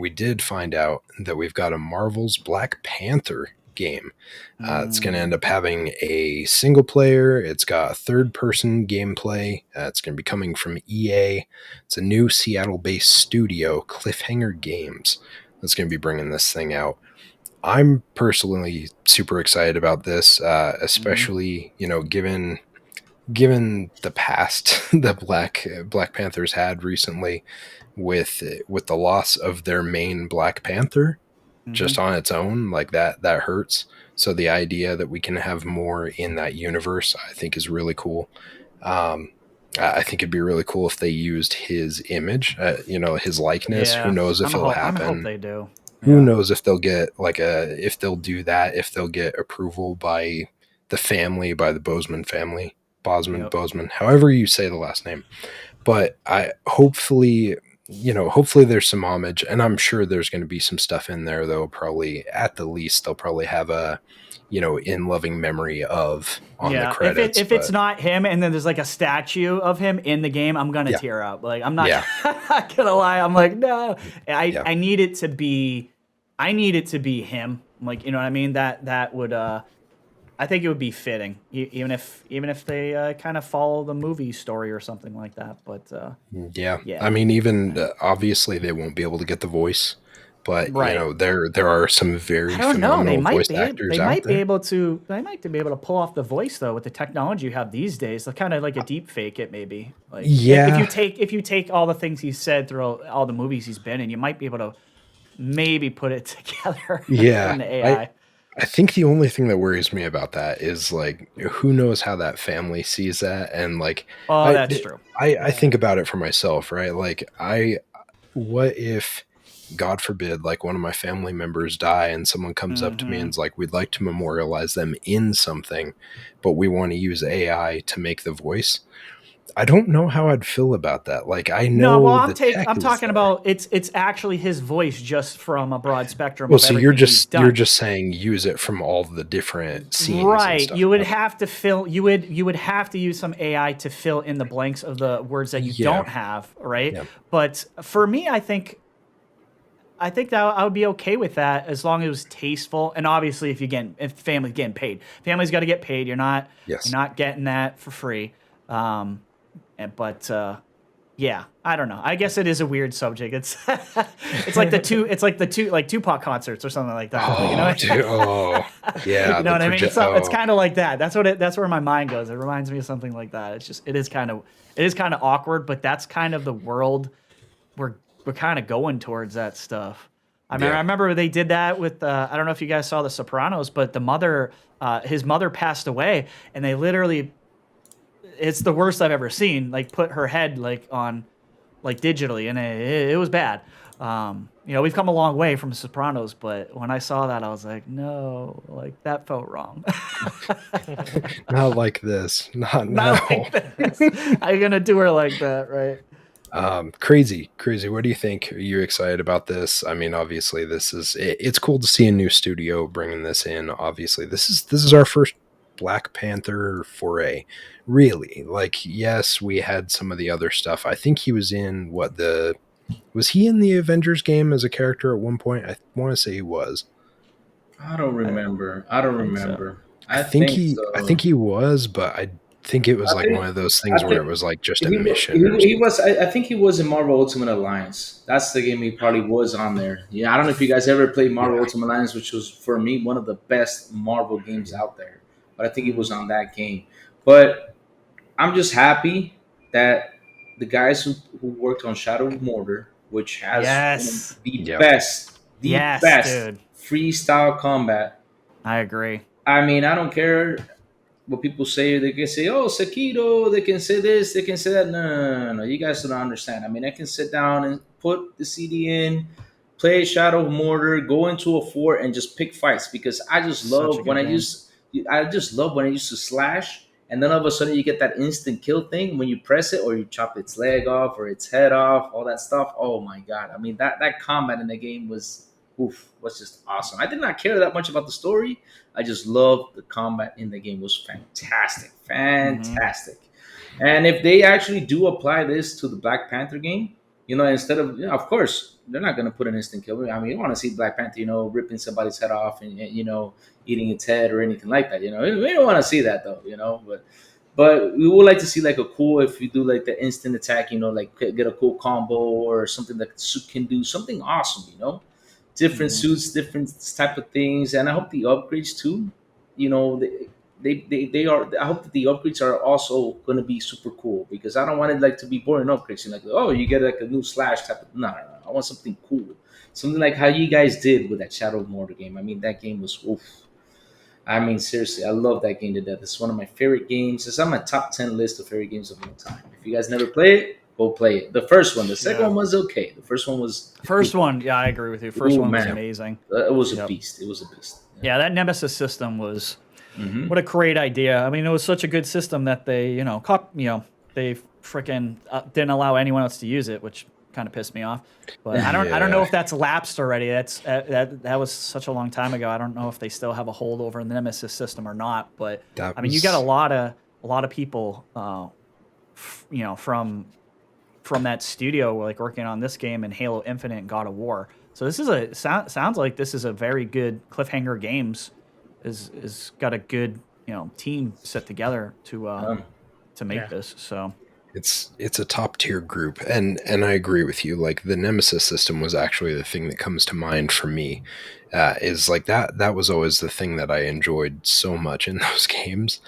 we did find out that we've got a Marvel's Black Panther game. It's going to end up having a single player. It's got a third-person gameplay. It's going to be coming from EA. It's a new Seattle-based studio, Cliffhanger Games, that's going to be bringing this thing out. I'm personally super excited about this, especially given the past the Black Panthers had recently with the loss of their main Black Panther. Just on its own, like that hurts. So the idea that we can have more in that universe, I think, is really cool. I think it'd be really cool if they used his image, his likeness. Who Yeah, knows if it'll I hope happen? they do. Who knows if they'll get if they'll do that, if they'll get approval by the family, by the Bozeman family, Bozeman, however you say the last name. But hopefully there's some homage, and I'm sure there's going to be some stuff in there, though. Probably at the least, they'll probably have a, in loving memory of on the credits. If it's not him, and then there's like a statue of him in the game, I'm gonna tear up. Like I'm not, I'm not gonna lie. I'm like, no, I need it to be, him. Like, you know what I mean? That would, I think it would be fitting, even if they kind of follow the movie story or something like that. But I mean, even obviously they won't be able to get the voice, but there are some very phenomenal voice actors out there. They might be able to pull off the voice though with the technology you have these days. They're kind of like a deep fake it maybe. Like if you take all the things he's said through all the movies he's been in, you might be able to maybe put it together. Yeah, in the AI. I think the only thing that worries me about that is like, who knows how that family sees that, and like, that's true. I think about it for myself, right? Like, what if, God forbid, like one of my family members die, and someone comes up to me and is like, "We'd like to memorialize them in something, but we want to use AI to make the voice." I don't know how I'd feel about that. Like, I know. No, well, I'm talking about it's actually his voice just from a broad spectrum. Well, so you're just saying use it from all the different scenes, right? You would have to fill. You would have to use some AI to fill in the blanks of the words that you don't have, right? Yeah. But for me, I think that I would be okay with that as long as it was tasteful. And obviously, if family's getting paid, family's got to get paid. You're not getting that for free. But I don't know. I guess it is a weird subject. It's like the two like Tupac concerts or something like that. Oh, yeah. You know what I mean? So it's kind of like that. That's where my mind goes. It reminds me of something like that. It is kind of awkward, but that's kind of the world we're kind of going towards that stuff. I remember they did that with I don't know if you guys saw The Sopranos, but his mother passed away, and they literally. It's the worst I've ever seen. Like, put her head on digitally, and it was bad. We've come a long way from Sopranos, but when I saw that, I was like, no, like that felt wrong. Not like this. Not like this. How you gonna do her like that, right? Crazy. What do you think? Are you excited about this? I mean, obviously, it's cool to see a new studio bringing this in. Obviously, this is our first Black Panther foray, really. Like, yes, we had some of the other stuff. I think he was in was he in the Avengers game as a character at one point? I want to say he was. I don't remember. I think he was, but I think it was one of those things where it was like just a mission. He was. I think he was in Marvel Ultimate Alliance. That's the game he probably was on there. Yeah, I don't know if you guys ever played Marvel Ultimate Alliance, which was for me one of the best Marvel games out there. But I think he was on that game. But I'm just happy that the guys who worked on Shadow of Mordor, which has the best freestyle combat. I agree. I mean, I don't care what people say. They can say, "Oh, Sekiro." They can say this. They can say that. No. You guys don't understand. I mean, I can sit down and put the CD in, play Shadow of Mordor, go into a fort, and just pick fights because I just love when I used to slash, and then all of a sudden you get that instant kill thing when you press it or you chop its leg off or its head off, all that stuff. Oh my god! I mean, that combat in the game was just awesome. I did not care that much about the story. I just loved the combat in the game. It was fantastic. And if they actually do apply this to the Black Panther game, instead of, of course, they're not gonna put an instant kill. I mean, you want to see Black Panther, ripping somebody's head off and eating its head or anything like that. We don't want to see that though. But we would like to see like a cool, if you do like the instant attack, like get a cool combo or something that suit can do something awesome. Different suits, different type of things, and I hope the upgrades too. You know, they are. I hope that the upgrades are also going to be super cool because I don't want it like to be boring upgrades. Like, oh, you get like a new slash type of. No. I want something cool, something like how you guys did with that Shadow of Mordor game. I mean, that game was oof. I mean, seriously, I love that game to death. It's one of my favorite games. It's on my top 10 list of favorite games of all time. If you guys never play it, go play it. The first one. The second one was okay. The first one was... First one, yeah, I agree with you. First one was amazing. It was a beast. It was a beast. Yeah, that Nemesis system was... What a great idea. I mean, it was such a good system that they, they freaking didn't allow anyone else to use it, which kind of pissed me off. But I don't know if that's lapsed already. That was such a long time ago. I don't know if they still have a hold over the Nemesis system or not. But I mean, you got a lot of people, from that studio like working on this game and Halo Infinite and God of War. So this is sounds like this is a very good Cliffhanger Games is got a good team set together to make this. So it's a top tier group, and I agree with you. Like the Nemesis system was actually the thing that comes to mind for me. Is like that was always the thing that I enjoyed so much in those games.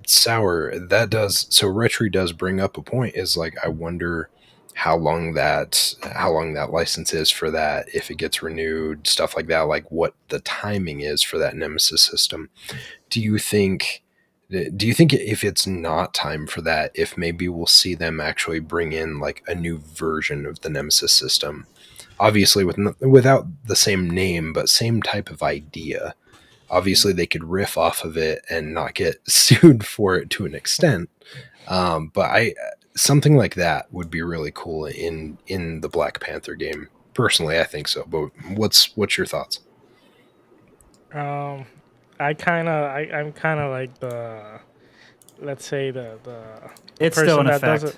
Sour Rhetri does bring up a point. Is like I wonder how long that license is for that, if it gets renewed, stuff like that, like what the timing is for that Nemesis system. Do you think if it's not time for that, if maybe we'll see them actually bring in like a new version of the Nemesis system, obviously without the same name but same type of idea? Obviously they could riff off of it and not get sued for it to an extent, but something like that would be really cool in the Black Panther game. Personally, I think so. But what's your thoughts? I'm kind of like let's say the it's person still in that effect.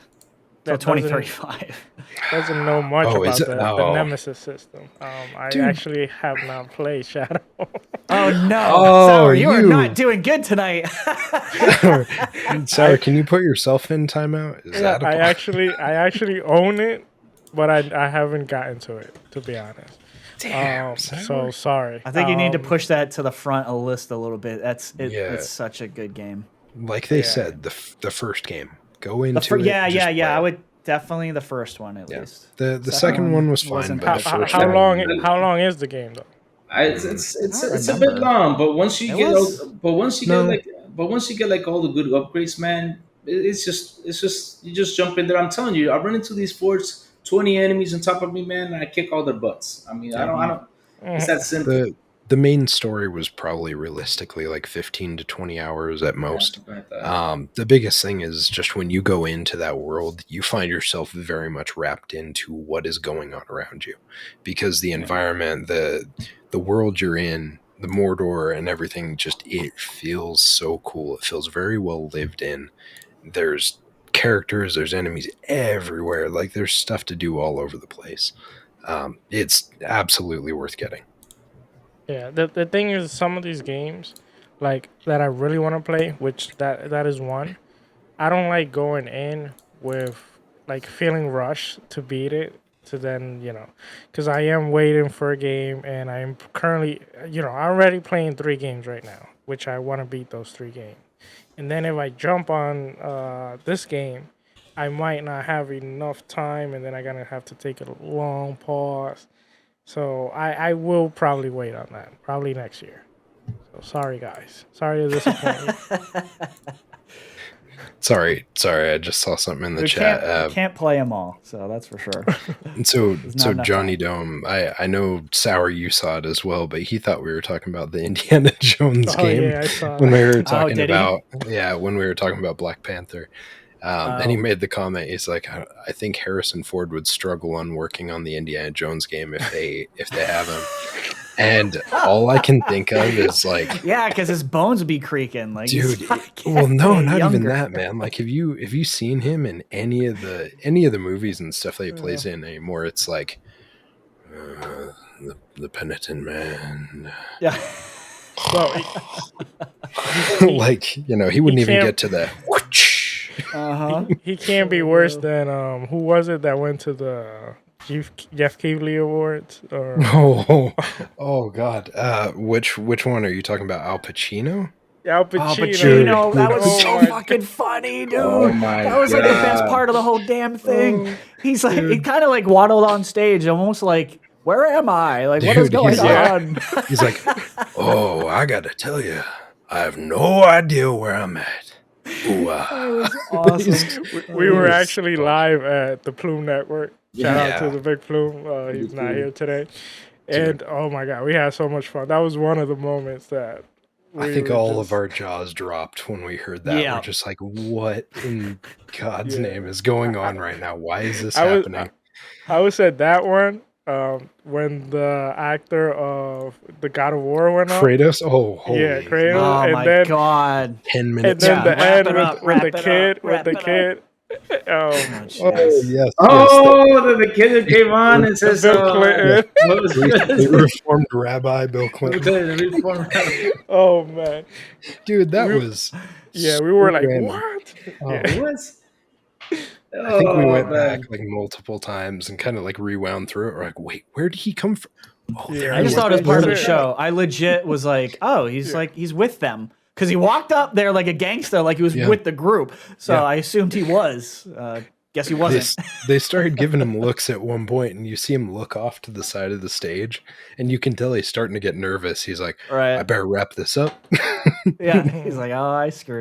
That 2035 doesn't know much about the Nemesis system. I actually have not played Shadow. Oh no! Sour, you are not doing good tonight. Sour, can you put yourself in timeout? I actually own it, but I haven't gotten to it, to be honest. Damn, so sorry. I think you need to push that to the front of the list a little bit. It's such a good game. Like they said, the first game. Go into it. Yeah. I would definitely the first one at least. The second one was fine, but the first how long is the game though? It's a bit long, but once you get like all the good upgrades, man, it's just you just jump in there. I'm telling you, I run into these forts, 20 enemies on top of me, man, and I kick all their butts. I mean, I don't. It's that simple. The main story was probably realistically like 15 to 20 hours at most. The biggest thing is just when you go into that world, you find yourself very much wrapped into what is going on around you, because the environment, the world you're in, the Mordor and everything, it feels so cool. It feels very well lived in. There's characters, there's enemies everywhere. Like there's stuff to do all over the place. It's absolutely worth getting. Yeah, the thing is, some of these games, like that I really want to play, which that is one. I don't like going in with like feeling rushed to beat it, to then because I am waiting for a game, and I'm currently I'm already playing 3 games right now, which I want to beat those 3 games, and then if I jump on this game, I might not have enough time, and then I'm gonna have to take a long pause. So I will probably wait on that, probably next year. So sorry, guys. Sorry to disappoint you. Sorry. I just saw something in the chat. Can't play them all, so that's for sure. So Johnny Dome, I know Sour, you saw it as well, but he thought we were talking about the Indiana Jones game. Yeah, I saw when we were talking when we were talking about Black Panther. And he made the comment, he's like, I think Harrison Ford would struggle on working on the Indiana Jones game if they have him. And all I can think of is like, yeah, because his bones would be creaking, like, dude. Well, no, not even that, man. Like, have you seen him in any of the movies and stuff that he plays in anymore? It's like The penitent man. Yeah. Bro, Like, you know, he wouldn't even can't- get to the whoosh. Uh-huh. he can't be worse than who was it that went to the Jeff Keighley Awards? Or Oh God. Which one are you talking about? Al Pacino? Al Oh, Pacino. Pacino, that was Oh so my- fucking funny, dude. Oh my That was like the best God. part of the whole damn thing. Oh, He's like, he kind of like waddled on stage, almost like, where am I? Like, what is Dude, going he's on? He's like, oh, I gotta tell you, I have no idea where I'm at. Ooh, That was awesome. we were Yes. actually live at the Plume Network. Shout out to Yeah. the Big Plume. He's not Plume. here today. And oh my God, we had so much fun. That was one of the moments that I think all of our jaws dropped when we heard that. Yeah. We're just like, what in God's Yeah. name is going on right now? Why is this I was- happening? I would say that one when the actor of the God of War went up. Kratos? Oh, holy. Yeah, Kratos. Oh and my then, God. 10 And minutes. then the Wrap end it up, with wrap the it up, kid, wrap with the it kid. Oh, Oh, jeez. yes. Oh, the kid who came on and says, Bill Clinton. what was The reformed rabbi Bill Clinton. Oh man. Dude, that was. Yeah, we were like, random. what? Oh, Yeah. What? I think we went man. back like multiple times and kind of like rewound through it. We're like, wait, where did he come from? Oh, Yeah, there I he just was. thought it was part of the That's it. show. I legit was like, oh, he's with them. Because he walked up there like a gangster, like he was Yeah. with the group. So Yeah. I assumed he was. Guess he wasn't. They started giving him looks at one point, and you see him look off to the side of the stage, and you can tell he's starting to get nervous. He's like, Right. I better wrap this up. Yeah. He's like, oh, I screwed up.